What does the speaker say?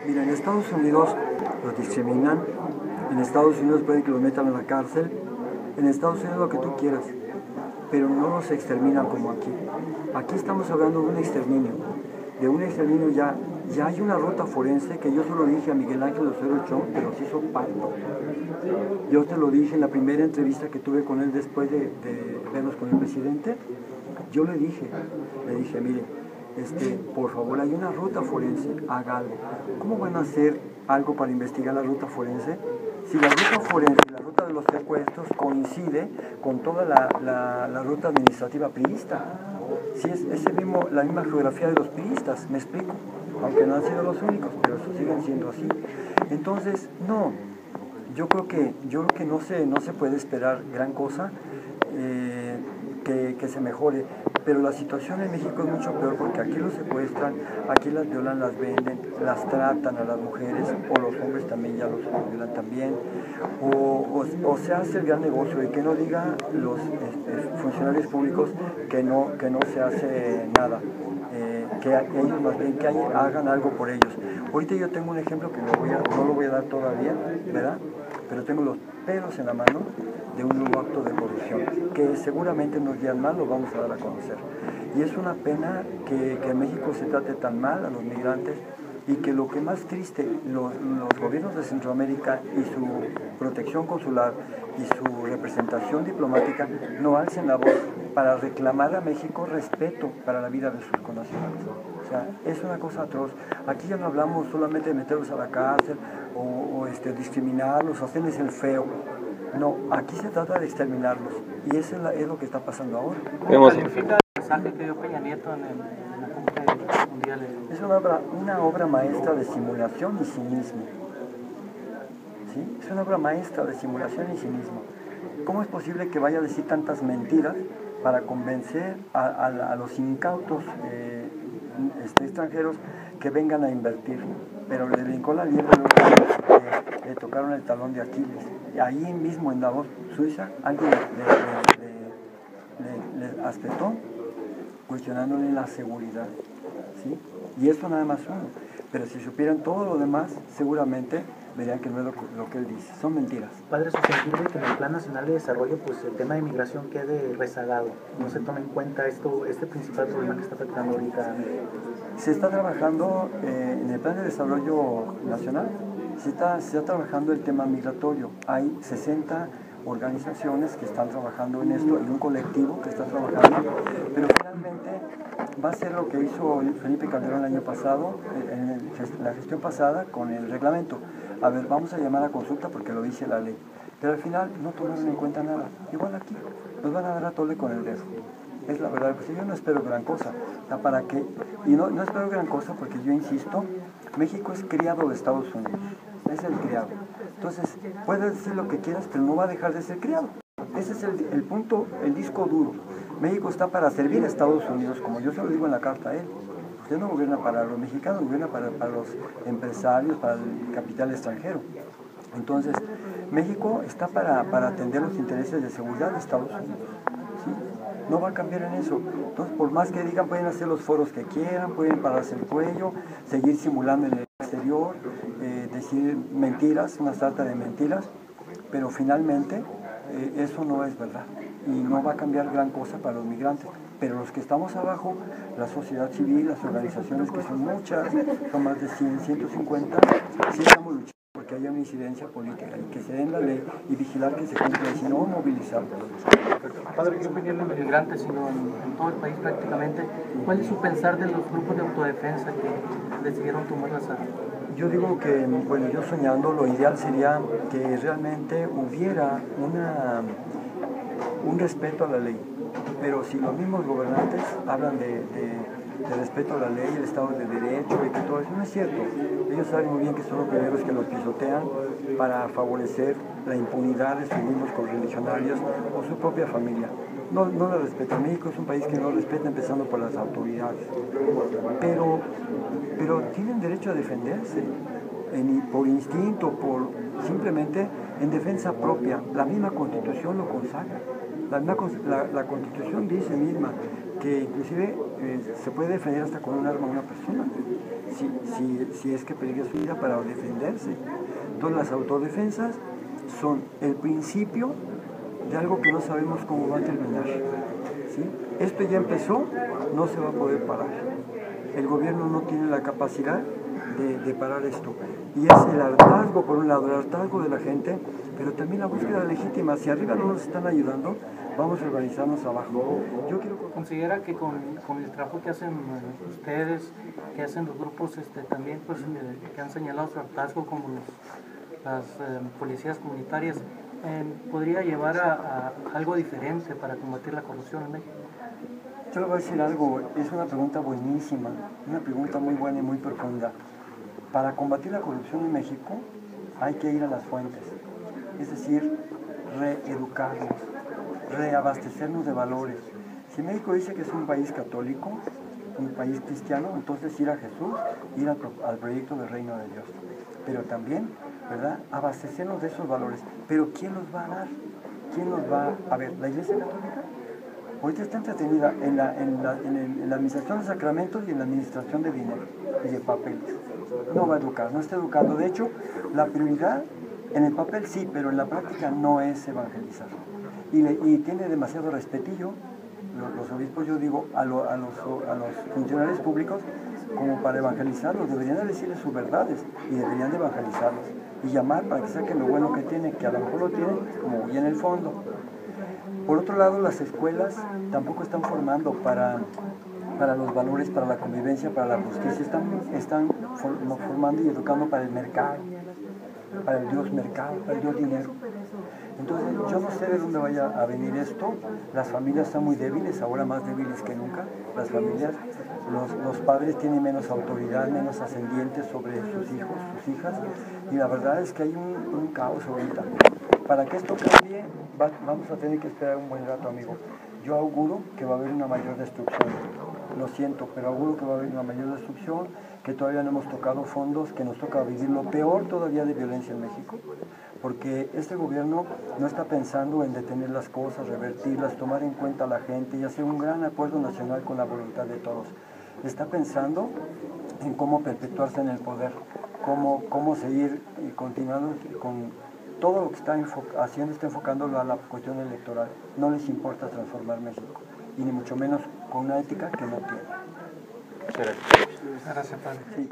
Mira, en Estados Unidos los discriminan, en Estados Unidos pueden que los metan a la cárcel, en Estados Unidos lo que tú quieras, pero no los exterminan como aquí. Aquí estamos hablando de un exterminio ya hay una ruta forense que yo se lo dije a Miguel Ángel Osorio Chong, pero se hizo parto. Yo te lo dije en la primera entrevista que tuve con él después de vernos con el presidente. Yo le dije, mire, por favor, hay una ruta forense, haga algo. ¿Cómo van a hacer algo para investigar la ruta forense? Si la ruta forense y la ruta de los secuestros coincide con toda la ruta administrativa priista. Si es la misma geografía de los priistas, me explico, aunque no han sido los únicos, pero eso siguen siendo así. Entonces, no, yo creo que no se puede esperar gran cosa que se mejore, pero la situación en México es mucho peor porque aquí los secuestran, aquí las violan, las venden, las tratan a las mujeres, o los hombres también ya los violan también, o se hace el gran negocio y que no digan los funcionarios públicos que no se hace nada, que ellos más bien que hagan algo por ellos. Ahorita yo tengo un ejemplo que no lo voy a dar todavía, ¿verdad? Pero tengo los pelos en la mano de un nuevo acto de corrupción, que seguramente en unos días más lo vamos a dar a conocer. Y es una pena que en México se trate tan mal a los migrantes y que lo que más triste, los gobiernos de Centroamérica y su protección consular y su representación diplomática no alcen la voz para reclamar a México respeto para la vida de sus connacionales. O sea, es una cosa atroz. Aquí ya no hablamos solamente de meterlos a la cárcel o discriminarlos, hacerles el feo. No, aquí se trata de exterminarlos y eso es lo que está pasando ahora. ¿Cómo califica el mensaje que dio Peña Nieto en la cumbre mundial? Es una obra maestra de simulación y cinismo. ¿Sí? Es una obra maestra de simulación y cinismo. ¿Cómo es posible que vaya a decir tantas mentiras para convencer a los incautos extranjeros que vengan a invertir? Pero le brincó la liebre, le tocaron el talón de Aquiles. Y ahí mismo en Davos, Suiza, alguien le aspetó cuestionándole la seguridad. ¿Sí? Y eso nada más uno. Pero si supieran todo lo demás, seguramente verían que no es lo que él dice. Son mentiras. Padre, susceptible que en el Plan Nacional de Desarrollo pues el tema de inmigración quede rezagado. No se toma en cuenta este principal problema que está afectando ahorita. Se está trabajando en el Plan de Desarrollo Nacional, se está trabajando el tema migratorio. Hay 60 organizaciones que están trabajando en esto, en un colectivo que está trabajando, pero finalmente va a ser lo que hizo Felipe Calderón el año pasado, en la gestión pasada, con el reglamento. A ver, vamos a llamar a consulta porque lo dice la ley, pero al final no tomaron en cuenta nada. Igual aquí, nos van a dar a tole con el dedo. Es la verdad, pues yo no espero gran cosa. ¿Para qué? Y no espero gran cosa porque yo insisto, México es criado de Estados Unidos, es el criado. Entonces, puedes decir lo que quieras, pero no va a dejar de ser criado. Ese es el punto, el disco duro. México está para servir a Estados Unidos, como yo se lo digo en la carta a él. Usted no gobierna para los mexicanos, gobierna para los empresarios, para el capital extranjero. Entonces, México está para atender los intereses de seguridad de Estados Unidos. ¿Sí? No va a cambiar en eso. Entonces, por más que digan, pueden hacer los foros que quieran, pueden pararse el cuello, seguir simulando en el exterior, decir mentiras, una sarta de mentiras, pero finalmente eso no es verdad y no va a cambiar gran cosa para los migrantes. Pero los que estamos abajo, la sociedad civil, las organizaciones que son muchas, son más de 100, 150, sí estamos luchando porque haya una incidencia política y que se den la ley y vigilar que se cumpla, y si no, movilizarlos. Padre, ¿qué opinión de los migrantes, sino en todo el país prácticamente? ¿Cuál es su pensar de los grupos de autodefensa que decidieron tomar las armas? Yo digo que, bueno, yo soñando, lo ideal sería que realmente hubiera un respeto a la ley. Pero si los mismos gobernantes hablan de respeto a la ley, el Estado de Derecho y que todo eso no es cierto. Ellos saben muy bien que son los primeros que los pisotean para favorecer la impunidad de sus mismos correligionarios o su propia familia. No la respetan. México es un país que no respeta, empezando por las autoridades. Pero tienen derecho a defenderse, por instinto, simplemente en defensa propia. La misma Constitución lo consagra. La Constitución dice misma que inclusive se puede defender hasta con un arma a una persona, si es que peligra su vida para defenderse. Entonces las autodefensas son el principio de algo que no sabemos cómo va a terminar, ¿sí? Esto ya empezó, no se va a poder parar. El gobierno no tiene la capacidad de parar esto. Y es el hartazgo, por un lado, el hartazgo de la gente, pero también la búsqueda legítima. Si arriba no nos están ayudando, vamos a organizarnos abajo. ¿Considera que con el trabajo que hacen ustedes, que hacen los grupos también, pues, que han señalado su hartazgo, como las policías comunitarias, podría llevar a algo diferente para combatir la corrupción en México? Yo le voy a decir algo, es una pregunta buenísima, una pregunta muy buena y muy profunda. Para combatir la corrupción en México hay que ir a las fuentes, es decir, reeducarnos, reabastecernos de valores. Si México dice que es un país católico, un país cristiano, entonces ir a Jesús, ir al proyecto del reino de Dios. Pero también, ¿verdad?, abastecernos de esos valores. Pero ¿quién los va a dar? ¿Quién los va a ver? ¿La Iglesia Católica? Ahorita está entretenida en la administración de sacramentos y en la administración de dinero y de papeles. No va a educar, no está educando. De hecho, la prioridad en el papel sí, pero en la práctica no es evangelizar. Y tiene demasiado respetillo, los obispos, yo digo, a los funcionarios públicos, como para evangelizarlos. Deberían de decirles sus verdades y deberían de evangelizarlos. Y llamar para que saquen lo bueno que tienen, que a lo mejor lo tienen, como muy en el fondo. Por otro lado, las escuelas tampoco están formando para los valores, para la convivencia, para la justicia. Están formando y educando para el mercado, para el Dios mercado, para el Dios dinero. Entonces, yo no sé de dónde vaya a venir esto. Las familias están muy débiles, ahora más débiles que nunca. Las familias, los padres tienen menos autoridad, menos ascendientes sobre sus hijos, sus hijas. Y la verdad es que hay un caos ahorita. Para que esto cambie, vamos a tener que esperar un buen rato, amigo. Yo auguro que va a haber una mayor destrucción. Lo siento, pero auguro que va a haber una mayor destrucción, que todavía no hemos tocado fondos, que nos toca vivir lo peor todavía de violencia en México, porque este gobierno no está pensando en detener las cosas, revertirlas, tomar en cuenta a la gente y hacer un gran acuerdo nacional con la voluntad de todos. Está pensando en cómo perpetuarse en el poder, cómo seguir y continuando con todo lo que está haciendo, está enfocándolo a la cuestión electoral. No les importa transformar México, y ni mucho menos con una ética que no tiene. Gracias, padre. Sí.